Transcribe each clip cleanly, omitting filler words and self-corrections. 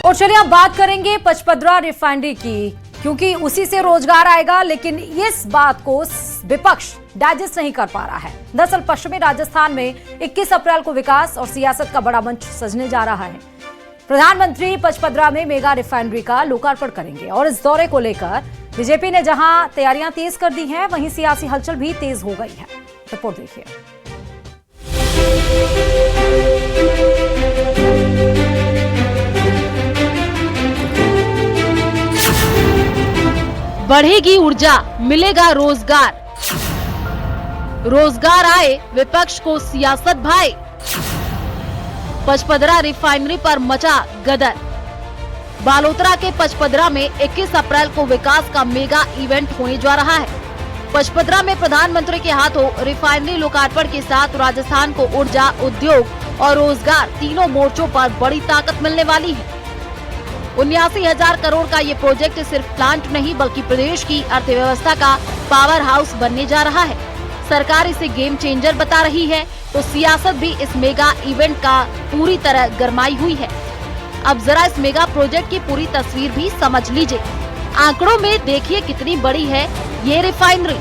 और चलिए अब बात करेंगे पचपदरा रिफाइनरी की, क्योंकि उसी से रोजगार आएगा, लेकिन इस बात को विपक्ष डाइजेस्ट नहीं कर पा रहा है। दरअसल पश्चिमी राजस्थान में 21 अप्रैल को विकास और सियासत का बड़ा मंच सजने जा रहा है। प्रधानमंत्री पचपदरा में मेगा रिफाइनरी का लोकार्पण करेंगे और इस दौरे को लेकर बीजेपी ने जहां तैयारियां तेज कर दी हैं, वहीं सियासी हलचल भी तेज हो गई है। रिपोर्ट देखिए। बढ़ेगी ऊर्जा, मिलेगा रोजगार, रोजगार आए, विपक्ष को सियासत भाए। पचपदरा रिफाइनरी पर मचा गदर। बालोतरा के पचपदरा में 21 अप्रैल को विकास का मेगा इवेंट होने जा रहा है। पचपदरा में प्रधानमंत्री के हाथों रिफाइनरी लोकार्पण के साथ राजस्थान को ऊर्जा, उद्योग और रोजगार तीनों मोर्चों पर बड़ी ताकत मिलने वाली है। 79,000 करोड़ का ये प्रोजेक्ट सिर्फ प्लांट नहीं बल्कि प्रदेश की अर्थव्यवस्था का पावर हाउस बनने जा रहा है। सरकार इसे गेम चेंजर बता रही है, तो सियासत भी इस मेगा इवेंट का पूरी तरह गरमाई हुई है। अब जरा इस मेगा प्रोजेक्ट की पूरी तस्वीर भी समझ लीजिए। आंकड़ों में देखिए कितनी बड़ी है ये refinery.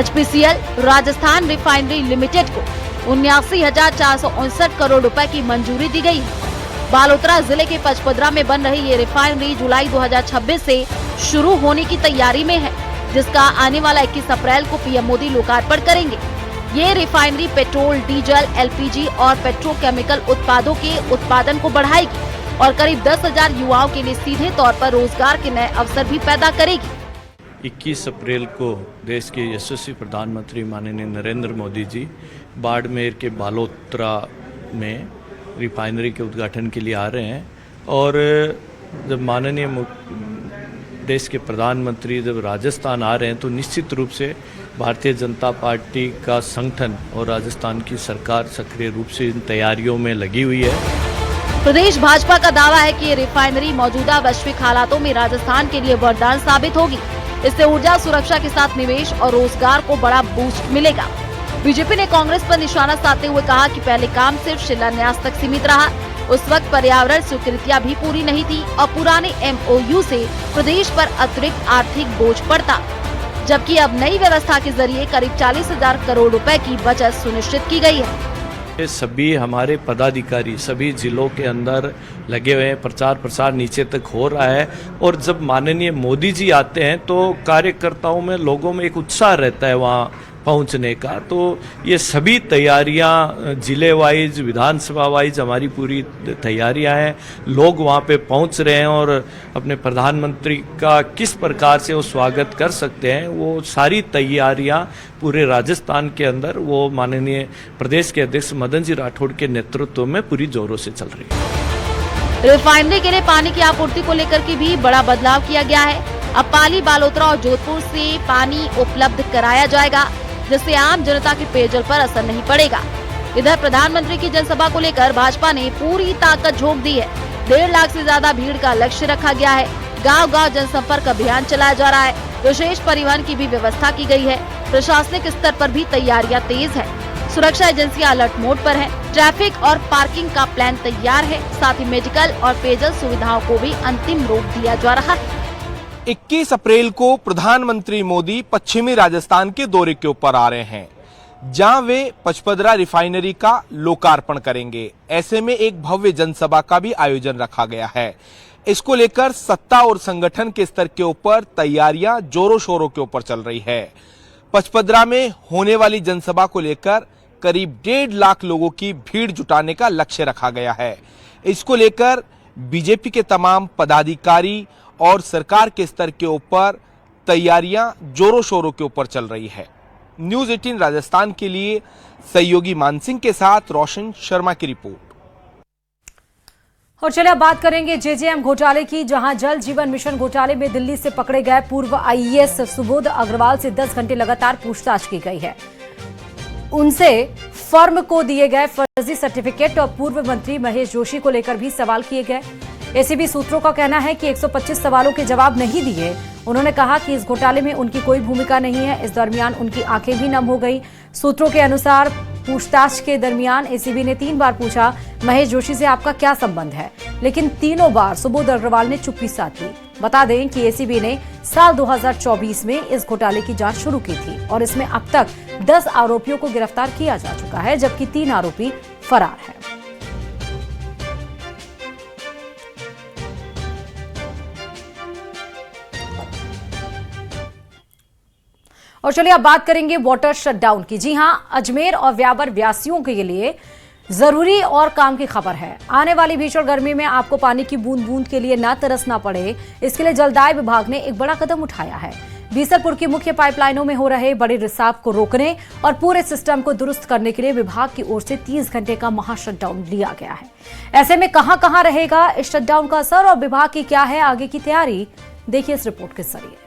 HPCL Rajasthan refinery limited को 79,459 करोड़ रुपए की मंजूरी दी गई है। बालोतरा जिले के पचपदरा में बन रही ये रिफाइनरी जुलाई 2026 से शुरू होने की तैयारी में है, जिसका आने वाला 21 अप्रैल को पीएम मोदी लोकार्पण करेंगे। ये रिफाइनरी पेट्रोल, डीजल, LPG और पेट्रोकेमिकल उत्पादों के उत्पादन को बढ़ाएगी और करीब 10,000 युवाओं के लिए सीधे तौर पर रोजगार के नए अवसर भी पैदा करेगी। 21 अप्रैल को देश के यशस्वी प्रधानमंत्री माननीय नरेंद्र मोदी जी बाड़मेर के बालोतरा में रिफाइनरी के उद्घाटन के लिए आ रहे हैं। और जब माननीय देश के प्रधानमंत्री जब राजस्थान आ रहे हैं, तो निश्चित रूप से भारतीय जनता पार्टी का संगठन और राजस्थान की सरकार सक्रिय रूप से इन तैयारियों में लगी हुई है। प्रदेश भाजपा का दावा है कि ये रिफाइनरी मौजूदा वैश्विक हालातों में राजस्थान के लिए वरदान साबित होगी। इससे ऊर्जा सुरक्षा के साथ निवेश और रोजगार को बड़ा बूस्ट मिलेगा। बीजेपी ने कांग्रेस पर निशाना साधते हुए कहा कि पहले काम सिर्फ शिलान्यास तक सीमित रहा। उस वक्त पर्यावरण स्वीकृतियां भी पूरी नहीं थी और पुराने MOU से प्रदेश पर अतिरिक्त आर्थिक बोझ पड़ता, जबकि अब नई व्यवस्था के जरिए करीब 40,000 करोड़ रुपए की बचत सुनिश्चित की गई है। सभी हमारे पदाधिकारी सभी जिलों के अंदर लगे हुए हैं, प्रचार प्रसार नीचे तक हो रहा है। और जब माननीय मोदी जी आते हैं तो कार्यकर्ताओं में, लोगों में एक उत्साह रहता है वहाँ पहुंचने का। तो ये सभी तैयारियां जिले वाइज, विधानसभा वाइज हमारी पूरी तैयारियां हैं। लोग वहां पे पहुंच रहे हैं और अपने प्रधानमंत्री का किस प्रकार से वो स्वागत कर सकते हैं, वो सारी तैयारियां पूरे राजस्थान के अंदर वो माननीय प्रदेश के अध्यक्ष मदन जी राठौड़ के नेतृत्व में पूरी जोरों से चल रही है। रिफाइनरी के लिए पानी की आपूर्ति को लेकर के भी बड़ा बदलाव किया गया है। अब पाली, बालोतरा और जोधपुर से पानी उपलब्ध कराया जाएगा, जिससे आम जनता के पेयजल पर असर नहीं पड़ेगा। इधर प्रधानमंत्री की जनसभा को लेकर भाजपा ने पूरी ताकत झोंक दी है। 1.5 लाख से ज्यादा भीड़ का लक्ष्य रखा गया है। गांव-गांव जनसंपर्क अभियान चलाया जा रहा है। विशेष परिवहन की भी व्यवस्था की गई है। प्रशासनिक स्तर पर भी तैयारियां तेज है। सुरक्षा एजेंसियां अलर्ट मोड पर है। ट्रैफिक और पार्किंग का प्लान तैयार है। साथ ही मेडिकल और पेयजल सुविधाओं को भी अंतिम रूप दिया जा रहा है। 21 अप्रैल को प्रधानमंत्री मोदी पश्चिमी राजस्थान के दौरे के ऊपर आ रहे हैं, जहां वे पचपदरा रिफाइनरी का लोकार्पण करेंगे। ऐसे में एक भव्य जनसभा का भी आयोजन रखा गया है। इसको लेकर सत्ता और संगठन के स्तर के ऊपर तैयारियां जोरों शोरों के ऊपर चल रही है। पचपदरा में होने वाली जनसभा को लेकर करीब 1.5 लाख लोगों की भीड़ जुटाने का लक्ष्य रखा गया है। इसको लेकर बीजेपी के तमाम पदाधिकारी और सरकार के स्तर के ऊपर तैयारियां जोरों शोरों के ऊपर चल रही है। न्यूज़ 18 राजस्थान के लिए सहयोगी मानसिंह के साथ रोशन शर्मा की रिपोर्ट। और चलिए अब बात करेंगे JJM घोटाले की, जहां जल जीवन मिशन घोटाले में दिल्ली से पकड़े गए पूर्व IAS सुबोध अग्रवाल से 10 घंटे लगातार पूछताछ की गई है। उनसे फर्म को दिए गए फर्जी सर्टिफिकेट और पूर्व मंत्री महेश जोशी को लेकर भी सवाल किए गए। ACB सूत्रों का कहना है कि 125 सवालों के जवाब नहीं दिए। उन्होंने कहा कि इस घोटाले में उनकी कोई भूमिका नहीं है। इस दरमियान उनकी आंखें भी नम हो गई। सूत्रों के अनुसार पूछताछ के दरमियान एसीबी ने 3 बार पूछा महेश जोशी से आपका क्या संबंध है, लेकिन तीनों बार सुबोध अग्रवाल ने चुप्पी साध ली। बता दें कि एसीबी ने साल 2024 में इस घोटाले की जांच शुरू की थी और इसमें अब तक 10 आरोपियों को गिरफ्तार किया जा चुका है, जबकि 3 आरोपी फरार हैं। और चलिए अब बात करेंगे वाटर शटडाउन की। जी हां, अजमेर और व्यावर व्यासियों के लिए जरूरी और काम की खबर है। आने वाली भीषण गर्मी में आपको पानी की बूंद बूंद के लिए ना तरसना पड़े, इसके लिए जलदाय विभाग ने एक बड़ा कदम उठाया है। बीसलपुर की मुख्य पाइपलाइनों में हो रहे बड़े रिसाव को रोकने और पूरे सिस्टम को दुरुस्त करने के लिए विभाग की ओर से 30 घंटे का महा शटडाउन लिया गया है। ऐसे में कहां रहेगा इस शटडाउन का असर और विभाग की क्या है आगे की तैयारी, देखिए इस रिपोर्ट के जरिए।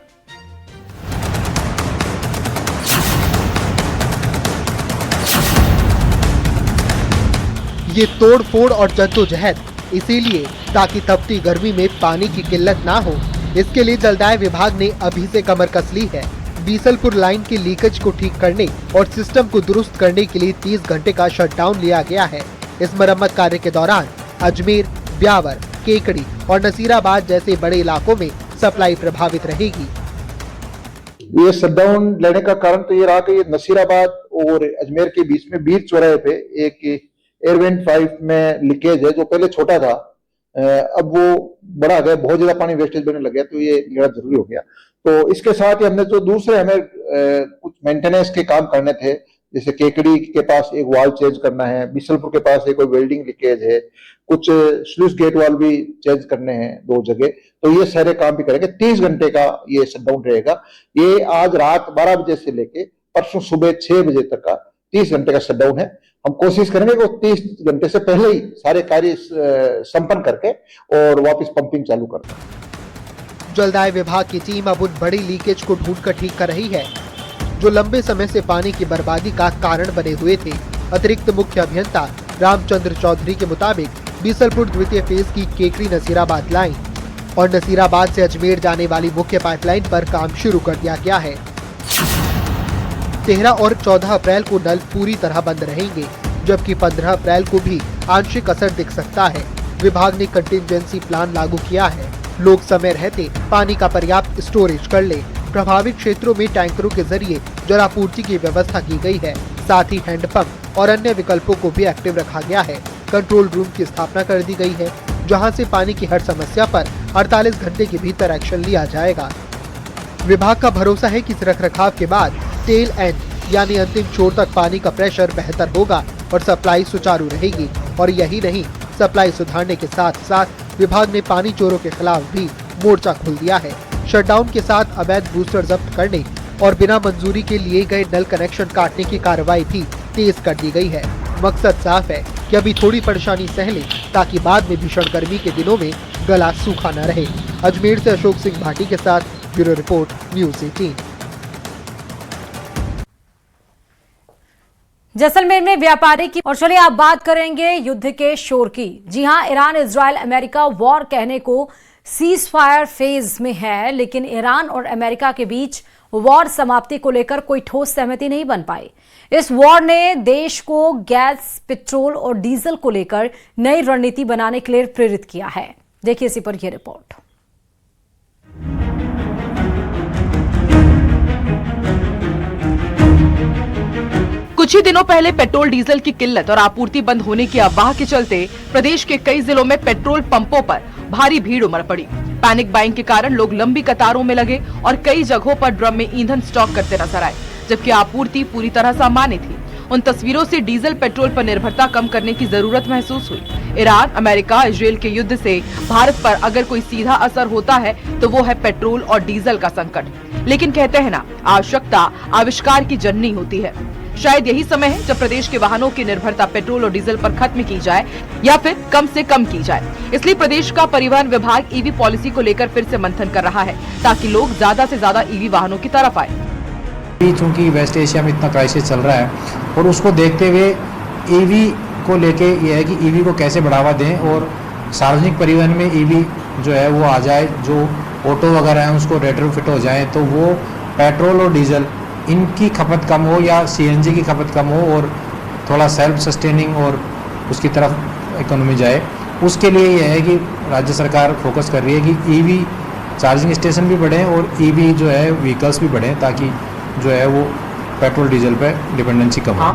ये तोड़ फोड़ और जद्दोजहद इसीलिए ताकि तपती गर्मी में पानी की किल्लत ना हो, इसके लिए जलदाय विभाग ने अभी से कमर कस ली है। बीसलपुर लाइन के लीकेज को ठीक करने और सिस्टम को दुरुस्त करने के लिए 30 घंटे का शटडाउन लिया गया है। इस मरम्मत कार्य के दौरान अजमेर, ब्यावर, केकड़ी और नसीराबाद जैसे बड़े इलाकों में सप्लाई प्रभावित रहेगी। ये शटडाउन लेने का कारण तो ये रहा कि ये नसीराबाद और अजमेर के बीच में बीर चौराहे पे एक एयरवेंट 5 में लीकेज है, जो पहले छोटा था, अब वो बड़ा गया, बहुत ज्यादा पानी वेस्टेज बनने लग गया, तो ये लेना जरूरी हो गया। तो इसके साथ ही हमने जो दूसरे हमें कुछ मेंटेनेंस के काम करने थे, जैसे केकड़ी के पास एक वाल चेंज करना है, बीसलपुर के पास एक कोई वेल्डिंग लीकेज है, कुछ स्लूइस गेट वाल भी चेंज करने हैं 2 जगह, तो ये सारे काम भी करेंगे। 30 घंटे का ये शटडाउन रहेगा। ये आज रात 12 बजे से लेके परसों सुबह 6 बजे तक का 30 घंटे का शटडाउन है। हम कोशिश करेंगे कि 30 घंटे से पहले ही सारे कार्य संपन्न करके और वापस पंपिंग चालू कर दें। जलदाय विभाग की टीम अब उन बड़ी लीकेज को ढूंढकर ठीक कर रही है जो लंबे समय से पानी की बर्बादी का कारण बने हुए थे। अतिरिक्त मुख्य अभियंता रामचंद्र चौधरी के मुताबिक बीसलपुर द्वितीय फेज की केकड़ी नसीराबाद लाइन और नसीराबाद से अजमेर जाने वाली मुख्य पाइपलाइन पर काम शुरू कर दिया गया है। 13 और 14 अप्रैल को नल पूरी तरह बंद रहेंगे, जबकि 15 अप्रैल को भी आंशिक असर दिख सकता है। विभाग ने कंटिजेंसी प्लान लागू किया है। लोग समय रहते पानी का पर्याप्त स्टोरेज कर ले। प्रभावित क्षेत्रों में टैंकरों के जरिए जलापूर्ति की व्यवस्था की गई है। साथ ही हैंडपंप और अन्य विकल्पों को भी एक्टिव रखा गया है। कंट्रोल रूम की स्थापना कर दी गई है, जहां से पानी की हर समस्या पर 48 घंटे के भीतर एक्शन लिया जाएगा। विभाग का भरोसा है कि इस रखरखाव के बाद टेल एंड यानी अंतिम छोर तक पानी का प्रेशर बेहतर होगा और सप्लाई सुचारू रहेगी। और यही नहीं, सप्लाई सुधारने के साथ साथ विभाग ने पानी चोरों के खिलाफ भी मोर्चा खोल दिया है। शटडाउन के साथ अवैध बूस्टर जब्त करने और बिना मंजूरी के लिए गए नल कनेक्शन काटने की कार्रवाई भी तेज कर दी गई है। मकसद साफ है कि अभी थोड़ी परेशानी सह लें ताकि बाद में भीषण गर्मी के दिनों में गला सूखा न रहे। अजमेर से अशोक सिंह भाटी के साथ ब्यूरो रिपोर्ट, न्यूज़ 18। जैसलमेर में व्यापारी की। और चलिए आप बात करेंगे युद्ध के शोर की। जी हां, ईरान, इजराइल, अमेरिका वॉर कहने को सीज फायर फेज में है, लेकिन ईरान और अमेरिका के बीच वॉर समाप्ति को लेकर कोई ठोस सहमति नहीं बन पाई। इस वॉर ने देश को गैस, पेट्रोल और डीजल को लेकर नई रणनीति बनाने के लिए प्रेरित किया है। देखिए इसी पर यह रिपोर्ट। कुछ ही दिनों पहले पेट्रोल डीजल की किल्लत और आपूर्ति बंद होने की अफवाह के चलते प्रदेश के कई जिलों में पेट्रोल पंपों पर भारी भीड़ उमड़ पड़ी। पैनिक बाइंग के कारण लोग लंबी कतारों में लगे और कई जगहों पर ड्रम में ईंधन स्टॉक करते नजर आए, जबकि आपूर्ति पूरी तरह सामान्य थी। उन तस्वीरों से डीजल पेट्रोल पर निर्भरता कम करने की जरूरत महसूस हुई। ईरान, अमेरिका, इजराइल के युद्ध से भारत पर अगर कोई सीधा असर होता है तो वो है पेट्रोल और डीजल का संकट। लेकिन कहते हैं ना, आवश्यकता आविष्कार की जननी होती है। शायद यही समय है जब प्रदेश के वाहनों की निर्भरता पेट्रोल और डीजल पर खत्म की जाए या फिर कम से कम की जाए। इसलिए प्रदेश का परिवहन विभाग ईवी पॉलिसी को लेकर फिर से मंथन कर रहा है, ताकि लोग ज्यादा से ज्यादा ईवी वाहनों की तरफ आए। चूंकि वेस्ट एशिया में इतना क्राइसिस चल रहा है और उसको देखते हुए ईवी को लेके ये है कि ईवी को कैसे बढ़ावा दें और सार्वजनिक परिवहन में ईवी जो है वो आ जाए, जो ऑटो वगैरह हैं उसको रेट्रोफिट हो जाए, तो वो पेट्रोल और डीजल इनकी खपत कम हो या सीएनजी की खपत कम हो और थोड़ा सेल्फ सस्टेनिंग और उसकी तरफ इकोनॉमी जाए। उसके लिए यह है कि राज्य सरकार फोकस कर रही है कि ईवी चार्जिंग स्टेशन भी बढ़े और ईवी जो है व्हीकल्स भी बढ़े, ताकि जो है वो पेट्रोल डीजल पे डिपेंडेंसी कम हो।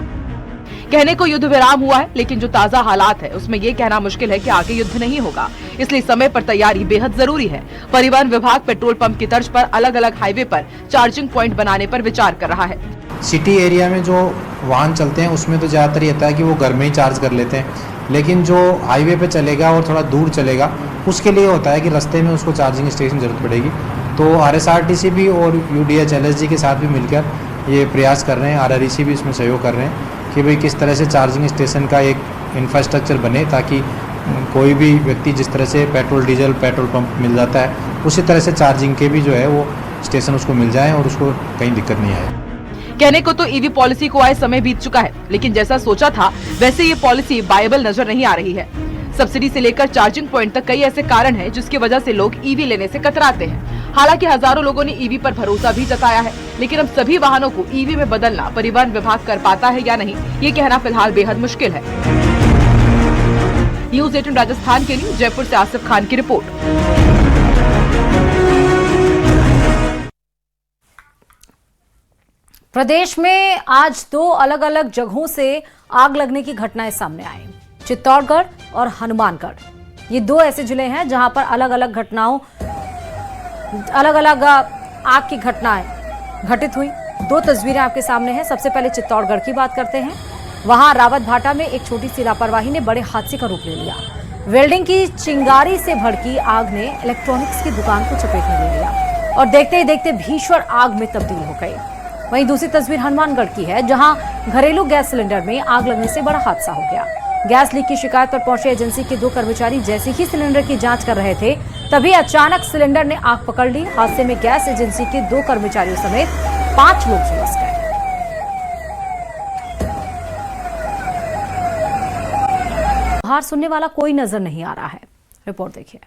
कहने को युद्ध विराम हुआ है, लेकिन जो ताजा हालात है उसमें ये कहना मुश्किल है कि आगे युद्ध नहीं होगा, इसलिए समय पर तैयारी बेहद जरूरी है। परिवहन विभाग पेट्रोल पंप की तर्ज पर अलग अलग हाईवे पर चार्जिंग पॉइंट बनाने पर विचार कर रहा है। सिटी एरिया में जो वाहन चलते हैं उसमें तो ज़्यादातर ये होता है कि वो घर में ही चार्ज कर लेते हैं, लेकिन जो हाईवे पे चलेगा और थोड़ा दूर चलेगा उसके लिए होता है कि रास्ते में उसको चार्जिंग स्टेशन जरूरत पड़ेगी। तो RSRTC भी और UDH LSG के साथ भी मिलकर ये प्रयास कर रहे हैं, RREC भी इसमें सहयोग कर रहे हैं कि भाई किस तरह से चार्जिंग स्टेशन का एक इंफ्रास्ट्रक्चर बने, ताकि कोई भी व्यक्ति जिस तरह से पेट्रोल डीजल पेट्रोल पंप मिल जाता है उसी तरह से चार्जिंग के भी जो है वो स्टेशन उसको मिल जाए और उसको कहीं दिक्कत नहीं आए। कहने को तो ईवी पॉलिसी को आए समय बीत चुका है, लेकिन जैसा सोचा था वैसे ये पॉलिसी वायबल नजर नहीं आ रही है। सब्सिडी से लेकर चार्जिंग पॉइंट तक कई ऐसे कारण हैं जिसकी वजह से लोग ईवी लेने से कतराते हैं। हालांकि हजारों लोगों ने ईवी पर भरोसा भी जताया है, लेकिन अब सभी वाहनों को ईवी में बदलना परिवहन विभाग कर पाता है या नहीं, ये कहना फिलहाल बेहद मुश्किल है। न्यूज़ 18 राजस्थान के लिए जयपुर से आसिफ खान की रिपोर्ट। प्रदेश में आज 2 अलग अलग जगहों से आग लगने की घटनाएं सामने आई। चित्तौड़गढ़ और हनुमानगढ़ ये 2 ऐसे जिले हैं जहां पर अलग अलग आग की घटनाएं घटित हुई। 2 तस्वीरें आपके सामने हैं। सबसे पहले चित्तौड़गढ़ की बात करते हैं। वहां रावत भाटा में एक छोटी सी लापरवाही ने बड़े हादसे का रूप ले लिया। वेल्डिंग की चिंगारी से भड़की आग ने इलेक्ट्रॉनिक्स की दुकान को चपेट में ले लिया और देखते ही देखते भीषण आग में तब्दील हो गई। वहीं दूसरी तस्वीर हनुमानगढ़ की है, जहां घरेलू गैस सिलेंडर में आग लगने से बड़ा हादसा हो गया। गैस लीक की शिकायत पर पहुंचे एजेंसी के 2 कर्मचारी जैसे ही सिलेंडर की जांच कर रहे थे, तभी अचानक सिलेंडर ने आग पकड़ ली। हादसे में गैस एजेंसी के 2 कर्मचारियों समेत 5 लोग झुलस गए। बाहर सुनने वाला कोई नजर नहीं आ रहा है। रिपोर्ट देखिए।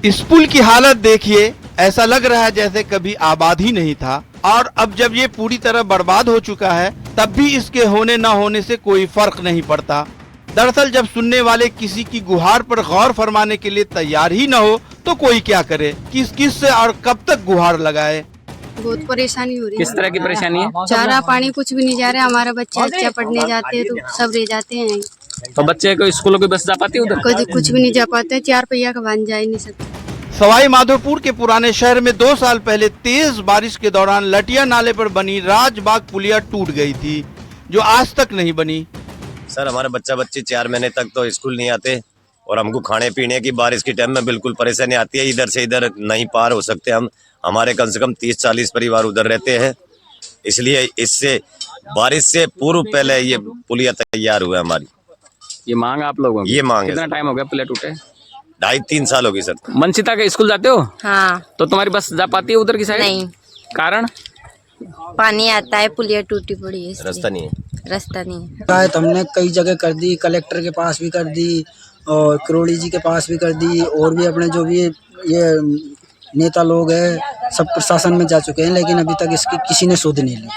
इस पुल की हालत देखिए, ऐसा लग रहा है जैसे कभी आबाद ही नहीं था, और अब जब ये पूरी तरह बर्बाद हो चुका है तब भी इसके होने न होने से कोई फर्क नहीं पड़ता। दरअसल जब सुनने वाले किसी की गुहार पर गौर फरमाने के लिए तैयार ही न हो तो कोई क्या करे, किस से और कब तक गुहार लगाए। बहुत परेशानी हो रही है। किस तरह की परेशानी है? चारा पानी कुछ भी नहीं जा रहा। हमारे बच्चे अच्छा पढ़ने जाते हैं तो सब रह जाते हैं। तो बच्चे को स्कूलों की बस जा पाती है उधर? कुछ भी नहीं जा पाते। 4 पहिया का वाहन जा ही नहीं सकते। सवाई माधोपुर के पुराने शहर में 2 साल पहले तेज बारिश के दौरान लटिया नाले पर बनी राजबाग पुलिया टूट गई थी, जो आज तक नहीं बनी। सर हमारे बच्चे 4 महीने तक तो स्कूल नहीं आते और हमको खाने पीने की बारिश के टाइम में बिल्कुल परेशानी आती है। इधर से इधर नहीं पार हो सकते हम। हमारे कम से कम 30-40 परिवार उधर रहते हैं, इसलिए इससे बारिश से पूर्व पहले ये पुलिया तैयार हुआ है हमारी। ये मांग आप लोगों की? ये मांग है। कितना टाइम हो गया पुलिया टूटे? 2.5-3 साल हो गई सर। मनसिता के स्कूल जाते हो? हाँ। तो तुम्हारी बस जा पाती है उधर की साइड? नहीं। कारण? पानी आता है, पुलिया टूटी पड़ी है, रास्ता नहीं है। रास्ता नहीं है। शिकायत हमने कई जगह कर दी, कलेक्टर के पास भी कर दी और करोड़ी जी के पास भी कर दी, और भी अपने जो भी ये नेता लोग हैं सब प्रशासन में जा चुके हैं, लेकिन अभी तक इसकी किसी ने सुध नहीं ली।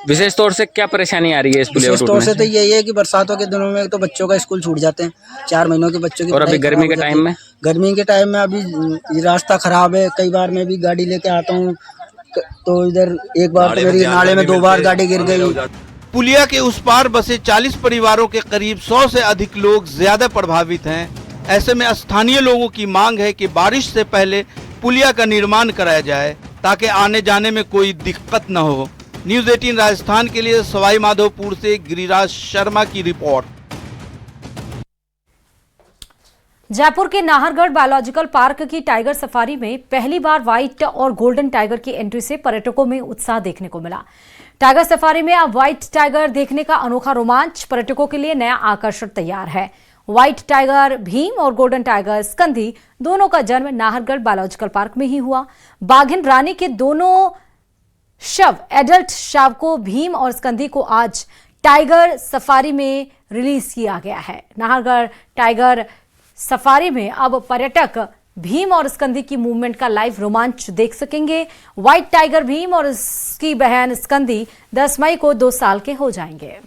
विशेष तौर से क्या परेशानी आ रही है इस पुलिया विशेष तौर से तो यही है कि बरसातों के दिनों में तो बच्चों का स्कूल छूट जाते हैं, 4 महीनों के बच्चों की। और अभी गर्मी के टाइम में? गर्मी के टाइम में अभी रास्ता खराब है। कई बार मैं भी गाड़ी लेके आता हूँ तो इधर एक बार तो मेरी नाले में 2 बार गाड़ी गिर गई। पुलिया के उस पार बसे 40 परिवारों के करीब 100 से अधिक लोग ज्यादा प्रभावित हैं। ऐसे में स्थानीय लोगों की मांग है कि बारिश से पहले पुलिया का निर्माण कराया जाए ताकि आने जाने में कोई दिक्कत न हो। न्यूज़ 18 राजस्थान के लिए सवाई माधोपुर से गिरिराज शर्मा की रिपोर्ट। जयपुर के नाहरगढ़ बायोलॉजिकल पार्क की टाइगर सफारी में पहली बार व्हाइट और गोल्डन टाइगर की एंट्री से पर्यटकों में उत्साह देखने को मिला। टाइगर सफारी में अब व्हाइट टाइगर देखने का अनोखा रोमांच पर्यटकों के लिए नया आकर्षण तैयार है। व्हाइट टाइगर भीम और गोल्डन टाइगर स्कंदी दोनों का जन्म नाहरगढ़ बायोलॉजिकल पार्क में ही हुआ। बाघिन रानी के दोनों शव एडल्ट शावकों भीम और स्कंदी को आज टाइगर सफारी में रिलीज किया गया है। नाहरगढ़ टाइगर सफारी में अब पर्यटक भीम और स्कंदी की मूवमेंट का लाइव रोमांच देख सकेंगे। व्हाइट टाइगर भीम और उसकी बहन स्कंदी 10 मई को 2 साल के हो जाएंगे।